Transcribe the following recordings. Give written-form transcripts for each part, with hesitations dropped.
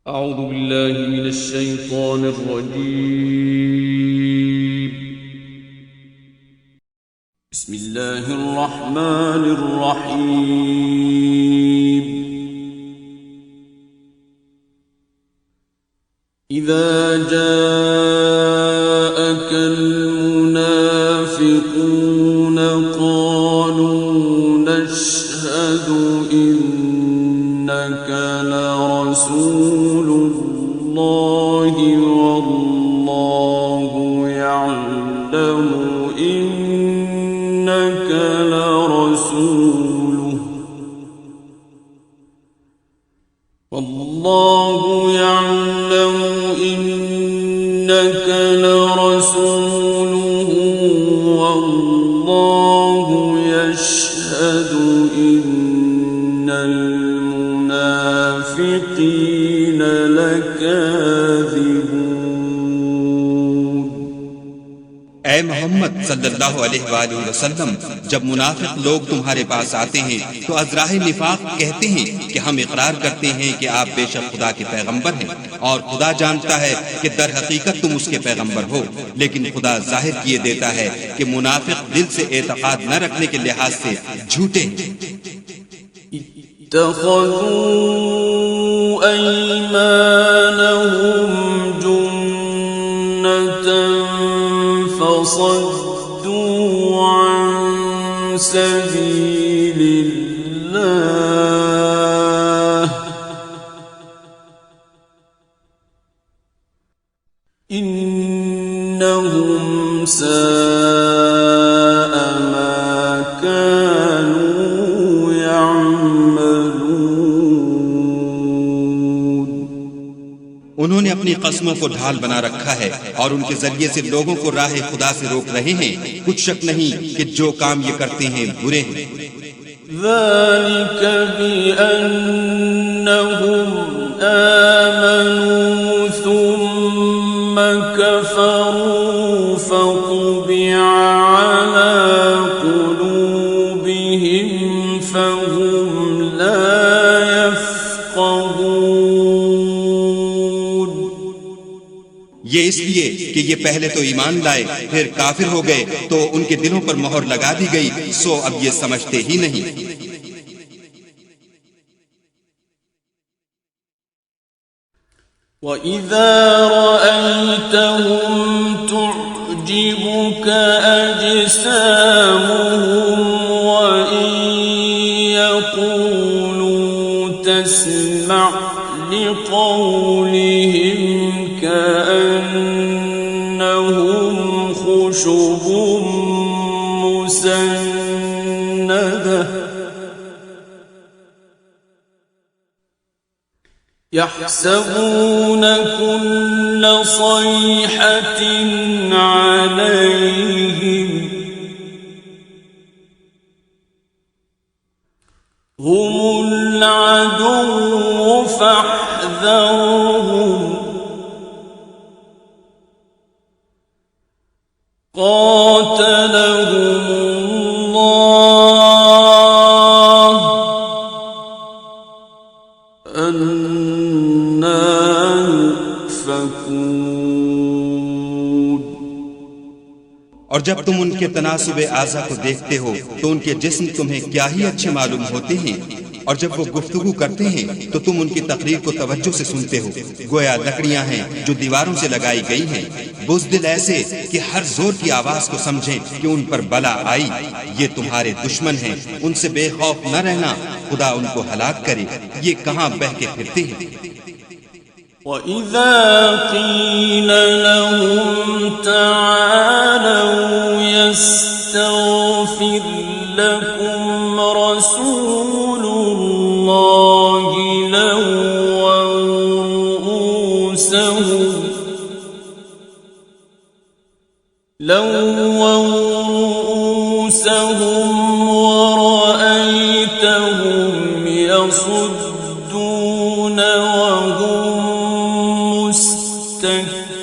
أعوذ بالله من الشيطان الرجيم بسم الله الرحمن الرحيم إذا جاءك المنافقون قالوا نشهد إنك لرسول الله والله يعلم إنك لرسوله والله يعلم إنك لرسوله والله يشهد إن المنافقين لكاذبون। ऐ मोहम्मद सल्लल्लाहु अलैहि वसल्लम, जब मुनाफिक लोग तुम्हारे पास आते हैं तो अज़राए निफाक कहते हैं कि हम इकरार करते हैं कि आप बेशक खुदा के पैगंबर हैं और खुदा जानता है कि दर हकीकत तुम उसके पैगंबर हो, लेकिन खुदा जाहिर किए देता है कि मुनाफिक दिल से एतकाद न रखने के लिहाज से झूठे हैं। اتخذوا أيمانهم جنة فصدوا عن سبيل الله إنهم ساء ما كانوا يعملون। उन्होंने अपनी कस्मों को ढाल बना रखा है और उनके जरिए से लोगों को राह खुदा से रोक रहे हैं। कुछ शक नहीं कि जो काम ये करते हैं बुरे हैं। ذلك بأنهم آمنوا ثم كفروا فطبع على قلوبهم فهم لا يفقهون। ये इसलिए कि ये पहले तो ईमान लाए फिर काफिर हो गए तो उनके दिलों पर मोहर लगा दी गई, सो अब ये समझते ही नहीं। وَإِذَا رَأَيْتَهُمْ تُعْجِبُكَ أَجْسَامُهُمْ وَإِنْ يَقُولُوا تَسْمَعْ لِقَوْلِهِمْ كَأَنَّهُمْ خُشُبٌ مُّسَنَّدَةٌ يحسبون كل صيحة عليهم هم العدو فاحذرهم قاتلهم الله أنى يؤفكون। और जब तुम उनके तनासुबे आज़ा को देखते हो तो उनके जिस्म तुम्हें क्या ही अच्छे मालूम होते हैं, और जब वो गुफ्तगू करते हैं तो तुम उनकी तकरीर को तवज्जो से सुनते हो, गोया लकड़ियां हैं जो दीवारों से लगाई गई हैं। बुज़दिल ऐसे कि हर जोर की आवाज को समझें कि उन पर बला आई। ये तुम्हारे दुश्मन हैं, उनसे बेखौफ न रहना, खुदा उनको हलाक करे। ये कहाँ बह के फिरते हैं। وَإِذَا قِيلَ لَهُمْ تَعَالَوْا يَسْتَغْفِرْ لَكُمْ رَسُولُ اللَّهِ لَوَّوْا رُءُوسَهُمْ وَرَأَيْتَهُمْ يَصُدُّونَ وَهُمْ مُسْتَكْبِرُونَ।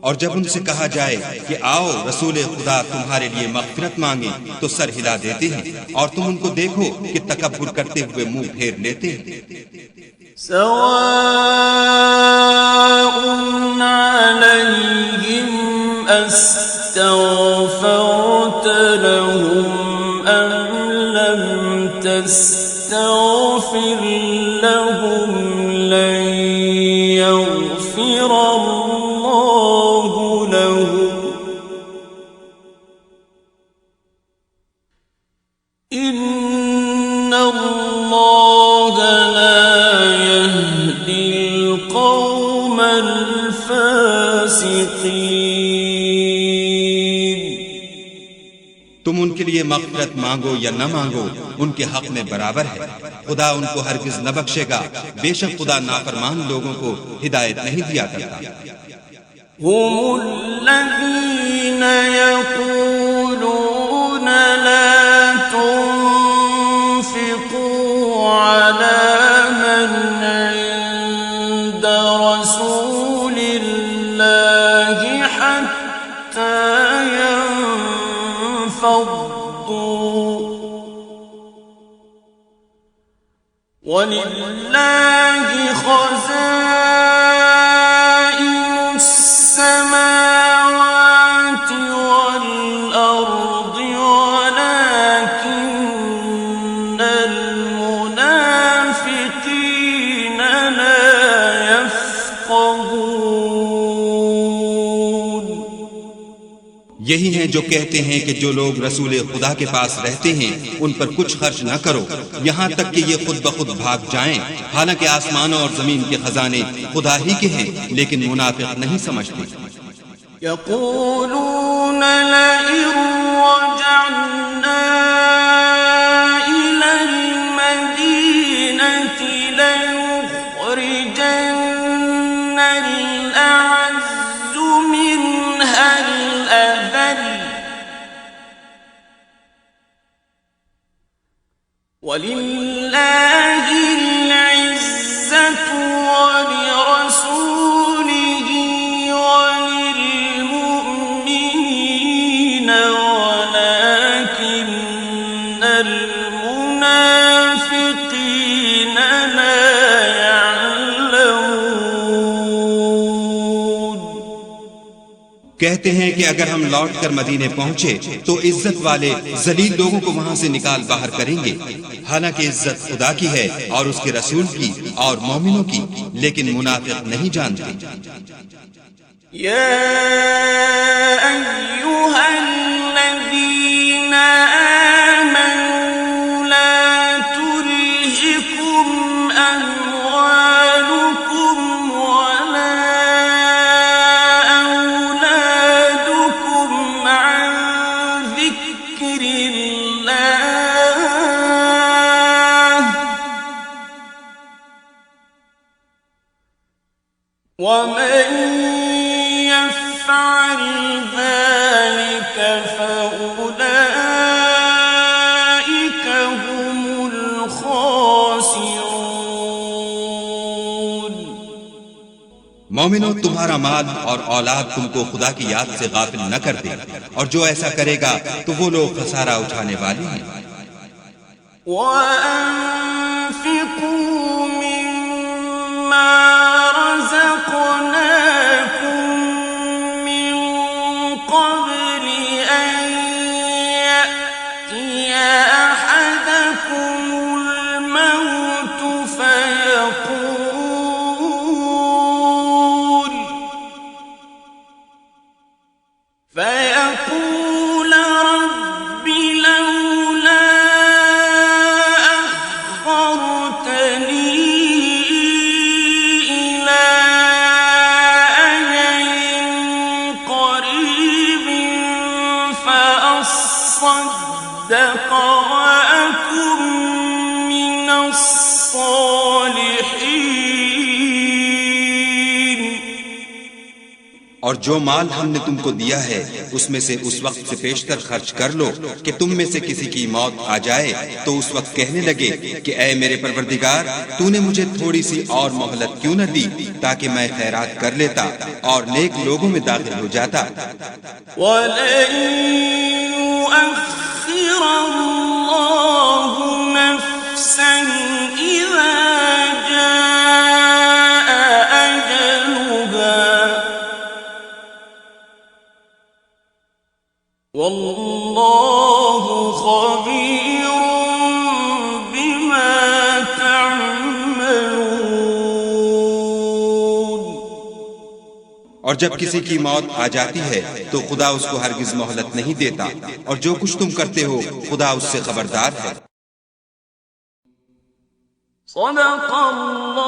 और और जब उनसे कहा जाए कि आओ रसूल खुदा तुम्हारे लिए मग़फ़िरत मांगे तो सर हिला देते हैं और तुम उनको देखो कि तकब्बुर करते हुए मुंह फेर लेते हैं। सवाउन अलैहिम अस्तग़फ़रत लहुम अम लम तस्तग़फ़िर लहुम लन यग़फ़िर अल्लाहु लहुम इन्न अल्लाह ला यहदिल क़ौमल फ़ासिक़ीन। तुम उनके लिए मग़फ़िरत मांगो या न मांगो उनके हक में बराबर है। खुदा उनको हरगिज न बख्शेगा। बेशक खुदा नाफरमान लोगों को हिदायत नहीं दिया करता। हुमुल्लज़ीना यक़ूलून ला तुन्फ़िक़ू अला मन इंद रसूलिल्लाहि हत्ता यंफ़द्दू वलिल्लाहि ख़ज़ाइनुस समावाति वल अर्दि वलाकिन्नल मुनाफ़िक़ीन ला यफ़क़हून। यही हैं जो कहते हैं कि जो लोग रसूल खुदा के पास रहते हैं उन पर कुछ खर्च न करो यहाँ तक कि ये खुद ब खुद भाग जाएं। हालांकि आसमानों और जमीन के खजाने खुदा ही के हैं लेकिन मुनाफिक नहीं समझते। यक़ूलून लइन रजअना इलल मदीनति लयुख़रिजन्नल अअज़्ज़ु मिन्हल अज़ल वलिल्लाहिल इज़्ज़तु वलिरसूलिहि वलिलमुअ्मिनीन वलाकिन्नल मुनाफ़िक़ीन ला यअलमून। कहते हैं कि अगर हम लौट कर मदीने पहुंचे तो इज्जत वाले जलील लोगों को वहां से निकाल बाहर करेंगे। हालांकि इज्जत खुदा की है और उसके रसूल की और मोमिनों की, लेकिन मुनाफिक नहीं जानते। या अय्युहल्लज़ीना आमनू ला तुल्हिकुम अम्वालुकुम वला औलादुकुम अन ज़िक्रिल्लाह वमन यफ़अल ज़ालिक फ़उलाइक हुमुल ख़ासिरून। मोमिनो तुम्हारा माल और औलाद तुमको खुदा की याद से गाफिल न कर दे और जो ऐसा करेगा तो वो लोग खसारा उठाने वाले हैं। वअन्फ़िक़ू मिम्मा रज़क़नाकुम मिन क़ब्लि अन यअतिय अहदकुमुल मौत फयक़ूल रब्बि लौला और जो माल हमने तुमको दिया है उसमें से उस वक्त से पेशतर खर्च कर लो कि तुम में से किसी की मौत आ जाए तो उस वक्त कहने लगे कि ऐ मेरे परवरदिगार, तूने मुझे थोड़ी सी और मोहलत क्यों न दी ताकि मैं खैरात कर लेता और नेक लोगों में दाखिल हो जाता। वल्लाहु खबीरुम बिमा तअमलून। और जब किसी की मौत आ जाती है तो खुदा उसको हरगिज मोहलत नहीं देता और जो कुछ तुम करते हो खुदा उससे खबरदार है। सदक़ल्लाहुल